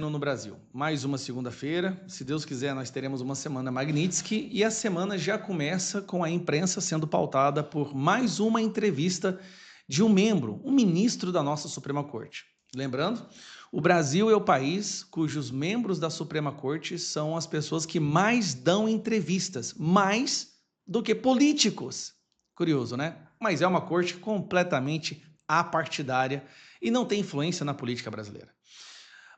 No Brasil. Mais uma segunda-feira, se Deus quiser, nós teremos uma semana Magnitsky e a semana já começa com a imprensa sendo pautada por mais uma entrevista de um membro, um ministro da nossa Suprema Corte. Lembrando, o Brasil é o país cujos membros da Suprema Corte são as pessoas que mais dão entrevistas, mais do que políticos. Curioso, né? Mas é uma corte completamente apartidária e não tem influência na política brasileira.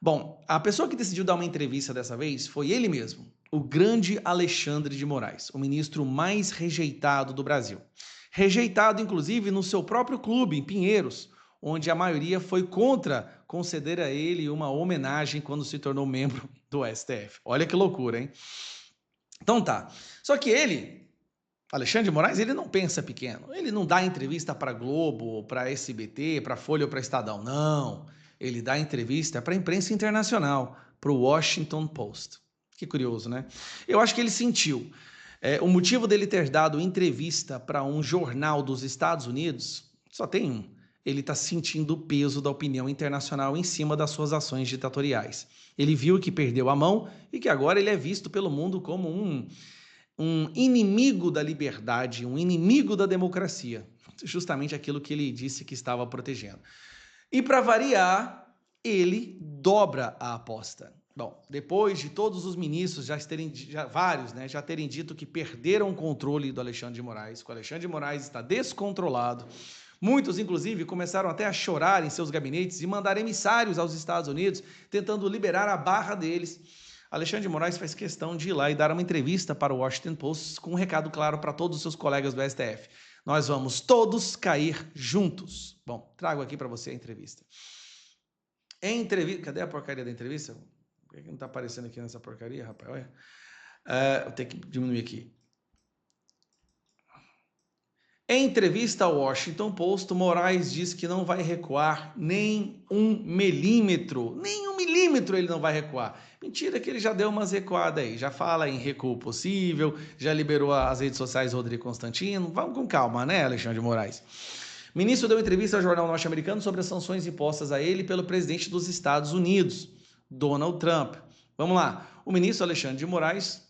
Bom, a pessoa que decidiu dar uma entrevista dessa vez foi ele mesmo, o grande Alexandre de Moraes, o ministro mais rejeitado do Brasil. Rejeitado, inclusive, no seu próprio clube, em Pinheiros, onde a maioria foi contra conceder a ele uma homenagem quando se tornou membro do STF. Olha que loucura, hein? Então tá. Só que ele, Alexandre de Moraes, ele não pensa pequeno. Ele não dá entrevista para Globo, para SBT, para Folha ou para Estadão. Não. Ele dá entrevista para a imprensa internacional, para o Washington Post. Que curioso, né? Eu acho que ele sentiu. O motivo dele ter dado entrevista para um jornal dos Estados Unidos só tem um. Ele está sentindo o peso da opinião internacional em cima das suas ações ditatoriais. Ele viu que perdeu a mão e que agora ele é visto pelo mundo como um inimigo da liberdade, um inimigo da democracia. Justamente aquilo que ele disse que estava protegendo. E para variar, ele dobra a aposta. Bom, depois de todos os ministros vários terem dito que perderam o controle do Alexandre de Moraes, que o Alexandre de Moraes está descontrolado, muitos, inclusive, começaram até a chorar em seus gabinetes e mandar emissários aos Estados Unidos, tentando liberar a barra deles. Alexandre de Moraes faz questão de ir lá e dar uma entrevista para o Washington Post com um recado claro para todos os seus colegas do STF. Nós vamos todos cair juntos. Bom, trago aqui para você a entrevista. Cadê a porcaria da entrevista? Por que não está aparecendo aqui nessa porcaria, rapaz? Olha. Eu tenho que diminuir aqui. Em entrevista ao Washington Post, Moraes diz que não vai recuar nem 1 milímetro. Nem 1 milímetro ele não vai recuar. Mentira que ele já deu umas recuadas aí. Já fala em recuo possível, já liberou as redes sociais Rodrigo Constantino. Vamos com calma, né, Alexandre de Moraes? O ministro deu entrevista ao jornal norte-americano sobre as sanções impostas a ele pelo presidente dos Estados Unidos, Donald Trump. Vamos lá. O ministro Alexandre de Moraes,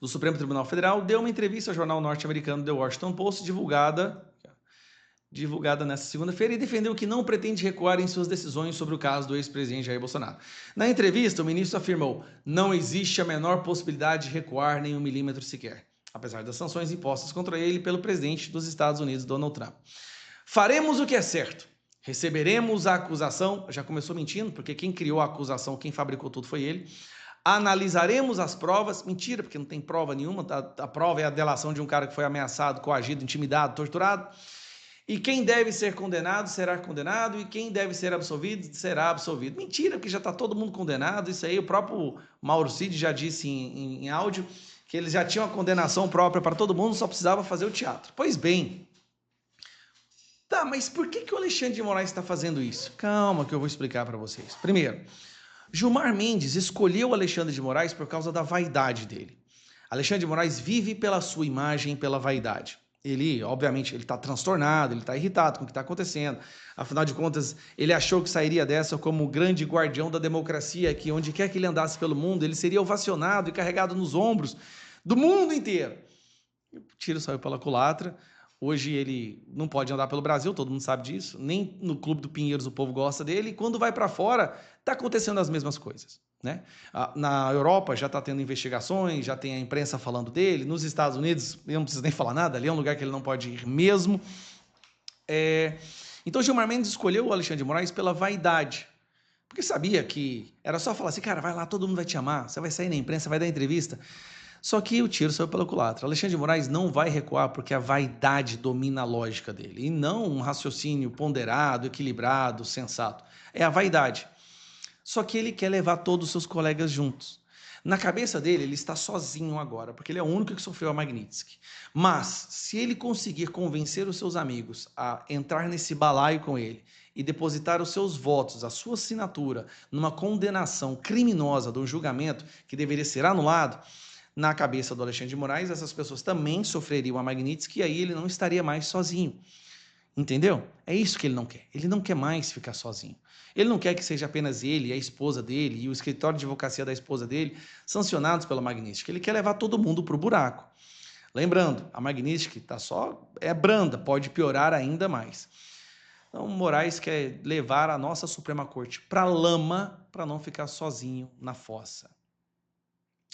do Supremo Tribunal Federal, deu uma entrevista ao jornal norte-americano The Washington Post, divulgada nesta segunda-feira, e defendeu que não pretende recuar em suas decisões sobre o caso do ex-presidente Jair Bolsonaro. Na entrevista, o ministro afirmou: não existe a menor possibilidade de recuar nem 1 milímetro sequer, apesar das sanções impostas contra ele pelo presidente dos Estados Unidos, Donald Trump. Faremos o que é certo. Receberemos a acusação. Já começou mentindo, porque quem criou a acusação, quem fabricou tudo foi ele. Analisaremos as provas. Mentira, porque não tem prova nenhuma. A prova é a delação de um cara que foi ameaçado, coagido, intimidado, torturado. E quem deve ser condenado será condenado, e quem deve ser absolvido será absolvido. Mentira, porque já está todo mundo condenado. Isso aí o próprio Mauro Cid já disse em áudio, que eles já tinham a condenação própria para todo mundo, só precisava fazer o teatro. Pois bem. Tá, mas por que o Alexandre de Moraes está fazendo isso? Calma que eu vou explicar para vocês. Primeiro, Gilmar Mendes escolheu o Alexandre de Moraes por causa da vaidade dele. Alexandre de Moraes vive pela sua imagem, pela vaidade. Ele, obviamente, ele está transtornado, ele está irritado com o que está acontecendo. Afinal de contas, ele achou que sairia dessa como o grande guardião da democracia, que onde quer que ele andasse pelo mundo, ele seria ovacionado e carregado nos ombros do mundo inteiro. O tiro saiu pela culatra. Hoje ele não pode andar pelo Brasil, todo mundo sabe disso. Nem no Clube do Pinheiros o povo gosta dele. E quando vai para fora, está acontecendo as mesmas coisas, né? Na Europa já está tendo investigações, já tem a imprensa falando dele. Nos Estados Unidos, eu não preciso nem falar nada, ali é um lugar que ele não pode ir mesmo. Então Gilmar Mendes escolheu o Alexandre de Moraes pela vaidade. Porque sabia que era só falar assim, cara, vai lá, todo mundo vai te amar, você vai sair na imprensa, vai dar entrevista. Só que o tiro saiu pela culatra. Alexandre de Moraes não vai recuar porque a vaidade domina a lógica dele, e não um raciocínio ponderado, equilibrado, sensato. É a vaidade. Só que ele quer levar todos os seus colegas juntos. Na cabeça dele, ele está sozinho agora, porque ele é o único que sofreu a Magnitsky. Mas, se ele conseguir convencer os seus amigos a entrar nesse balaio com ele e depositar os seus votos, a sua assinatura, numa condenação criminosa de um julgamento que deveria ser anulado, na cabeça do Alexandre de Moraes, essas pessoas também sofreriam a Magnitsky e aí ele não estaria mais sozinho. Entendeu? É isso que ele não quer. Ele não quer mais ficar sozinho. Ele não quer que seja apenas ele, a esposa dele e o escritório de advocacia da esposa dele sancionados pela Magnitsky. Ele quer levar todo mundo para o buraco. Lembrando, a Magnitsky é branda, pode piorar ainda mais. Então, Moraes quer levar a nossa Suprema Corte para a lama para não ficar sozinho na fossa.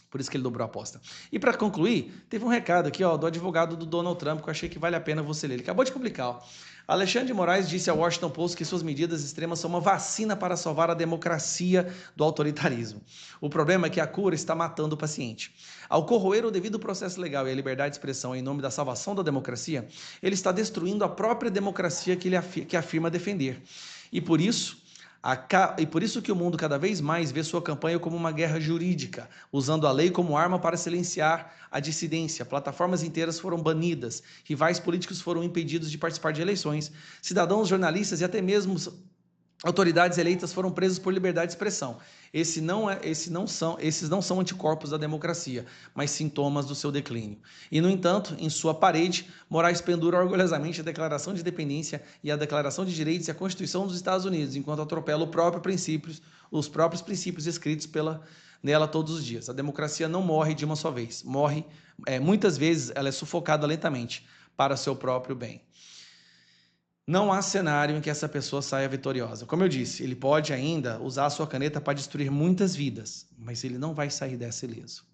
Por isso que ele dobrou a aposta. E para concluir, teve um recado aqui do advogado do Donald Trump que eu achei que vale a pena você ler. Ele acabou de publicar. Alexandre de Moraes disse ao Washington Post que suas medidas extremas são uma vacina para salvar a democracia do autoritarismo. O problema é que a cura está matando o paciente. Ao corroer o devido processo legal e a liberdade de expressão em nome da salvação da democracia, ele está destruindo a própria democracia que afirma defender. E por isso que o mundo cada vez mais vê sua campanha como uma guerra jurídica, usando a lei como arma para silenciar a dissidência. Plataformas inteiras foram banidas, rivais políticos foram impedidos de participar de eleições, cidadãos, jornalistas e até mesmo autoridades eleitas foram presos por liberdade de expressão. Esses não são anticorpos da democracia, mas sintomas do seu declínio. E, no entanto, em sua parede, Moraes pendura orgulhosamente a Declaração de Independência e a Declaração de Direitos e a Constituição dos Estados Unidos, enquanto atropela os próprios princípios escritos nela todos os dias. A democracia não morre de uma só vez. Muitas vezes ela é sufocada lentamente para seu próprio bem. Não há cenário em que essa pessoa saia vitoriosa. Como eu disse, ele pode ainda usar a sua caneta para destruir muitas vidas, mas ele não vai sair dessa ileso.